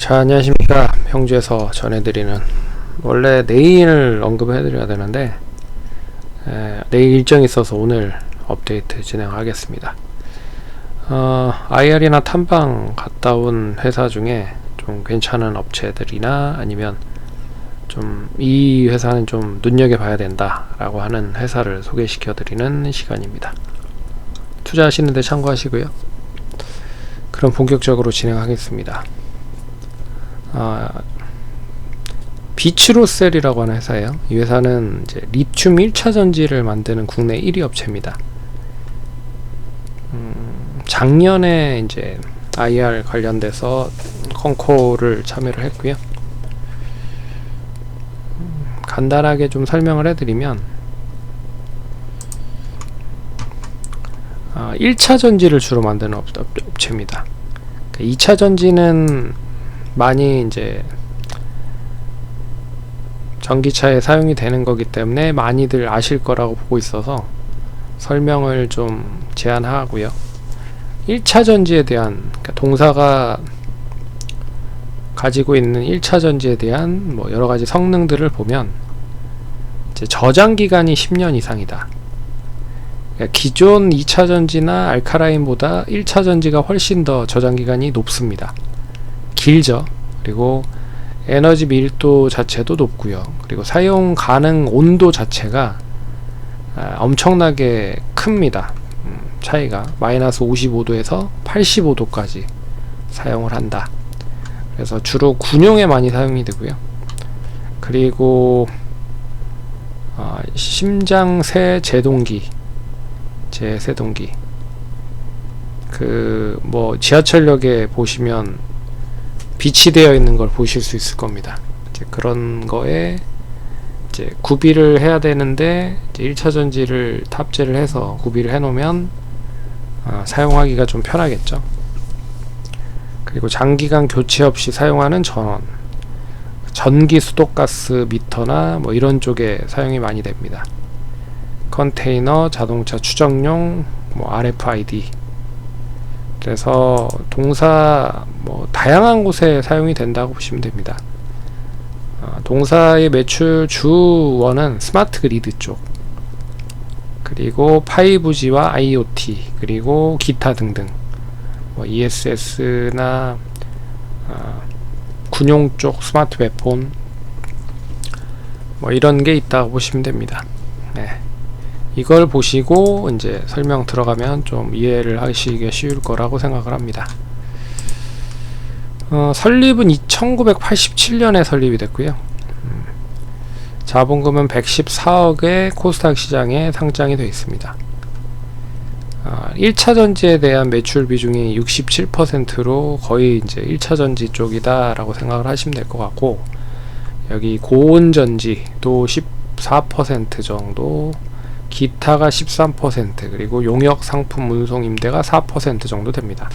자, 안녕하십니까. 평주에서 전해드리는, 원래 내일 언급해드려야 되는데 내일 일정이 있어서 오늘 업데이트 진행하겠습니다. IR이나 탐방 갔다 온 회사 중에 좀 괜찮은 업체들이나 아니면 좀 이 회사는 좀 눈여겨봐야 된다 라고 하는 회사를 소개시켜드리는 시간입니다. 투자하시는데 참고하시고요. 그럼 본격적으로 진행하겠습니다. 비츠로셀이라고 하는 회사예요. 이 회사는 이제 리튬 1차 전지를 만드는 국내 1위 업체입니다. 작년에 이제 IR 관련돼서 컨코를 참여를 했고요. 간단하게 좀 설명을 해드리면 1차 전지를 주로 만드는 업체입니다. 2차 전지는 많이 이제 전기차에 사용이 되는 거기 때문에 많이들 아실 거라고 보고 있어서 설명을 좀 제한하고요. 1차 전지에 대한, 그러니까 동사가 가지고 있는 1차 전지에 대한 뭐 여러 가지 성능들을 보면 이제 저장 기간이 10년 이상이다. 그러니까 기존 2차 전지나 알카라인보다 1차 전지가 훨씬 더 저장 기간이 높습니다. 길죠. 그리고 에너지 밀도 자체도 높고요. 그리고 사용 가능 온도 자체가 엄청나게 큽니다. 차이가 마이너스 55도에서 85도까지 사용을 한다. 그래서 주로 군용에 많이 사용이 되고요. 그리고 심장새 제동기, 제세동기, 그 뭐 지하철역에 보시면 비치되어 있는 걸 보실 수 있을 겁니다. 이제 그런 거에 이제 구비를 해야 되는데 이제 1차 전지를 탑재를 해서 구비를 해 놓으면 사용하기가 좀 편하겠죠. 그리고 장기간 교체 없이 사용하는 전원, 전기 수도가스 미터나 뭐 이런 쪽에 사용이 많이 됩니다. 컨테이너, 자동차 추정용, 뭐 RFID. 그래서 동사 뭐 다양한 곳에 사용이 된다고 보시면 됩니다. 동사의 매출 주원은 스마트 그리드 쪽, 그리고 5G와 IoT, 그리고 기타 등등, 뭐 ESS나 군용 쪽 스마트 웹폰, 뭐 이런 게 있다고 보시면 됩니다. 네. 이걸 보시고 이제 설명 들어가면 좀 이해를 하시기가 쉬울 거라고 생각을 합니다. 설립은 1987년에 설립이 됐고요. 자본금은 114억의 코스닥 시장에 상장이 되어 있습니다. 1차 전지에 대한 매출 비중이 67%로 거의 이제 1차 전지 쪽이다 라고 생각을 하시면 될 것 같고, 여기 고온 전지도 14% 정도, 기타가 13%, 그리고 용역 상품 운송 임대가 4% 정도 됩니다.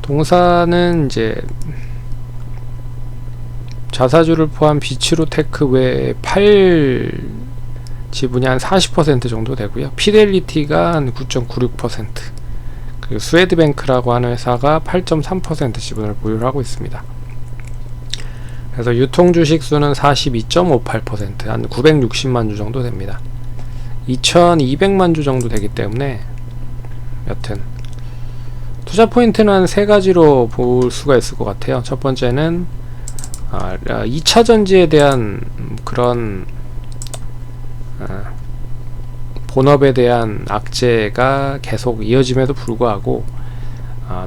동사는 이제 자사주를 포함 비츠로테크 외에 8 지분이 한 40% 정도 되고요. 피델리티가 한 9.96%, 그리고 스웨드뱅크라고 하는 회사가 8.3% 지분을 보유를 하고 있습니다. 그래서 유통 주식 수는 42.58%, 한 960만 주 정도 됩니다. 2200만 주 정도 되기 때문에 여튼 투자 포인트는 세 가지로 볼 수가 있을 것 같아요. 첫 번째는 2차 전지에 대한 그런 본업에 대한 악재가 계속 이어짐에도 불구하고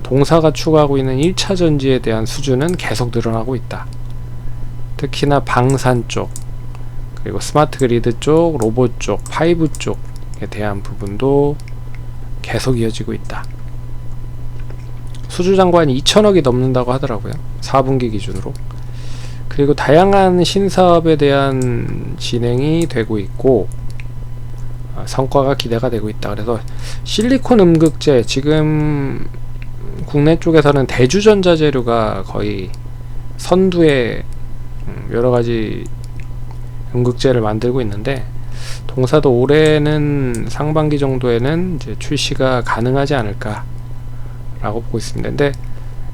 동사가 추구하고 있는 1차 전지에 대한 수주는 계속 늘어나고 있다. 특히나 방산 쪽, 그리고 스마트 그리드 쪽, 로봇 쪽, 5 쪽에 대한 부분도 계속 이어지고 있다. 수주 잔고한이 2천억이 넘는다고 하더라고요. 4분기 기준으로. 그리고 다양한 신사업에 대한 진행이 되고 있고 성과가 기대가 되고 있다. 그래서 실리콘 음극재, 지금 국내 쪽에서는 대주전자재료가 거의 선두에 여러가지 음극재를 만들고 있는데, 동사도 올해는 상반기 정도에는 이제 출시가 가능하지 않을까 라고 보고 있습니다. 근데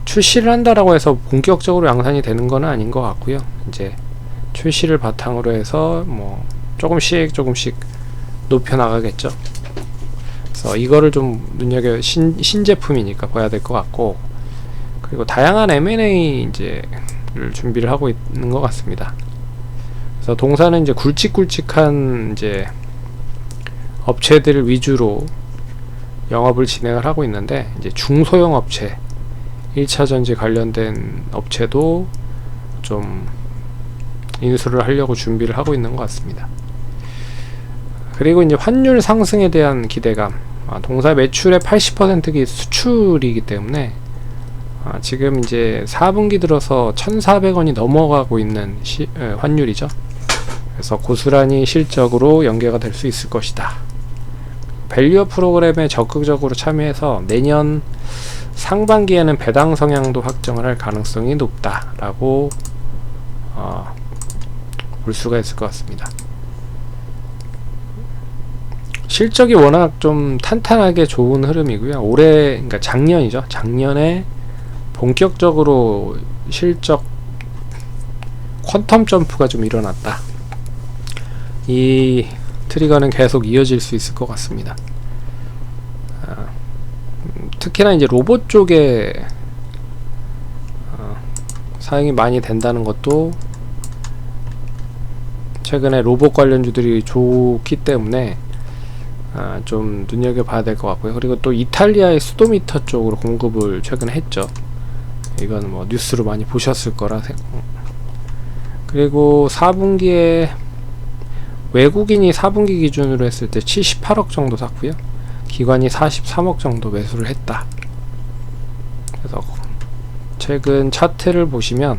출시를 한다라고 해서 본격적으로 양산이 되는 건 아닌 것 같고요. 이제 출시를 바탕으로 해서 뭐 조금씩 높여 나가겠죠. 그래서 이거를 좀 눈여겨 신제품이니까 봐야 될 것 같고, 그리고 다양한 M&A 이제를 준비를 하고 있는 것 같습니다. 그래서 동사는 이제 굵직굵직한 이제 업체들 위주로 영업을 진행을 하고 있는데, 이제 중소형 업체, 1차 전지 관련된 업체도 좀 인수를 하려고 준비를 하고 있는 것 같습니다. 그리고 이제 환율 상승에 대한 기대감, 동사 매출의 80%가 수출이기 때문에 지금 이제 4분기 들어서 1,400원이 넘어가고 있는 환율이죠. 그래서 고스란히 실적으로 연계가 될 수 있을 것이다. 밸류업 프로그램에 적극적으로 참여해서 내년 상반기에는 배당 성향도 확정을 할 가능성이 높다라고 볼 수가 있을 것 같습니다. 실적이 워낙 좀 탄탄하게 좋은 흐름이고요. 올해, 그러니까 작년이죠. 작년에 본격적으로 실적 퀀텀 점프가 좀 일어났다. 이 트리거는 계속 이어질 수 있을 것 같습니다. 특히나 이제 로봇 쪽에 사용이 많이 된다는 것도 최근에 로봇 관련주들이 좋기 때문에 좀 눈여겨봐야 될 것 같고요. 그리고 또 이탈리아의 수도미터 쪽으로 공급을 최근에 했죠. 이건 뭐 뉴스로 많이 보셨을 거라. 그리고 4분기에 외국인이 4분기 기준으로 했을 때 78억 정도 샀고요. 기관이 43억 정도 매수를 했다. 그래서 최근 차트를 보시면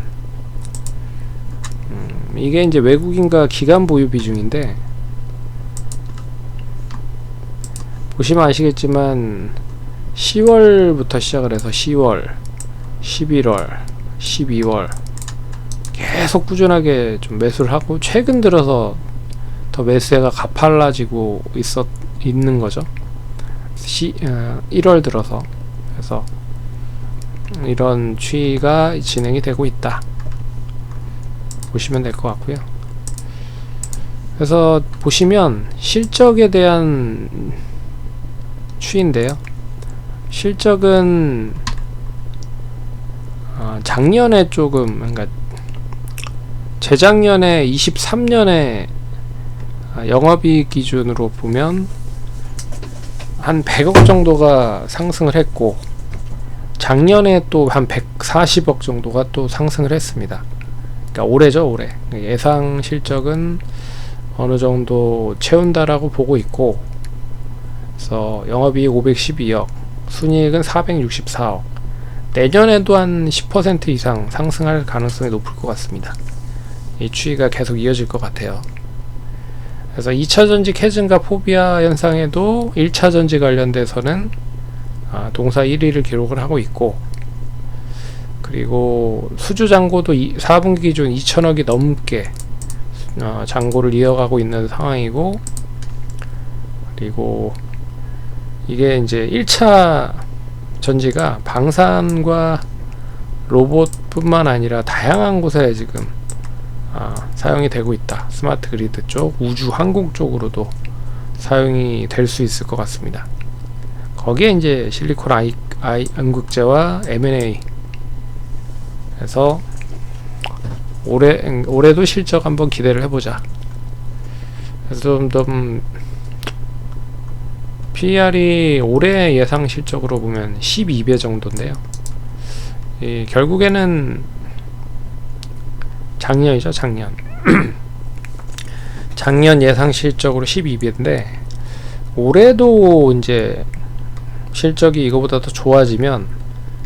이게 이제 외국인과 기관 보유 비중인데, 보시면 아시겠지만 10월부터 시작을 해서 10월, 11월, 12월 계속 꾸준하게 좀 매수를 하고, 최근 들어서 더 매수세가 가팔라지고 있는 거죠. 1월 들어서. 그래서 이런 추이가 진행이 되고 있다 보시면 될 것 같고요. 그래서 보시면 실적에 대한 추이인데요. 실적은 작년에 조금, 그러니까 재작년에 23년에 영업이익 기준으로 보면 한 100억 정도가 상승을 했고, 작년에 또 한 140억 정도가 또 상승을 했습니다. 그러니까 올해죠, 올해. 예상 실적은 어느 정도 채운다라고 보고 있고, 그래서 영업이익 512억, 순이익은 464억. 내년에도 한 10% 이상 상승할 가능성이 높을 것 같습니다. 이 추이가 계속 이어질 것 같아요. 그래서 2차전지 캐즘과 포비아 현상에도 1차전지 관련돼서는 동사 1위를 기록을 하고 있고, 그리고 수주잔고도 4분기 기준 2천억이 넘게 잔고를 이어가고 있는 상황이고, 그리고 이게 이제 1차 전지가 방산과 로봇뿐만 아니라 다양한 곳에 지금 사용이 되고 있다. 스마트 그리드 쪽, 우주 항공 쪽으로도 사용이 될 수 있을 것 같습니다. 거기에 이제 실리콘 암극재와 M&A, 그래서 올해도 실적 한번 기대를 해보자. 그래서 좀 PER이 올해 예상 실적으로 보면 12배 정도인데요. 결국에는 작년이죠, 작년. 작년 예상 실적으로 12배인데, 올해도 이제 실적이 이거보다 더 좋아지면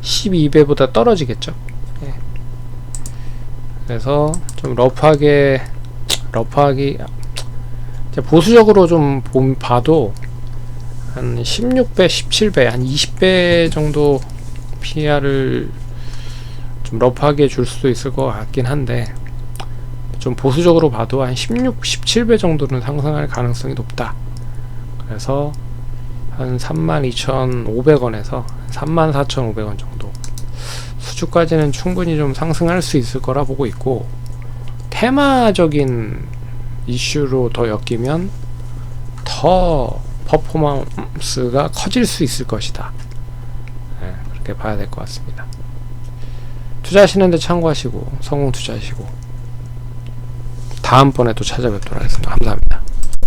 12배보다 떨어지겠죠. 예. 그래서 좀 러프하게 보수적으로 좀 봐도 한 16배, 17배, 한 20배 정도 PR을 좀 러프하게 줄 수도 있을 것 같긴 한데, 좀 보수적으로 봐도 한 16, 17배 정도는 상승할 가능성이 높다. 그래서 한 32,500원에서 34,500원 정도 주까지는 충분히 좀 상승할 수 있을 거라 보고 있고, 테마적인 이슈로 더 엮이면 더 퍼포먼스가 커질 수 있을 것이다. 네, 그렇게 봐야 될 것 같습니다. 투자하시는데 참고하시고 성공 투자하시고 다음번에 또 찾아뵙도록 하겠습니다. 감사합니다.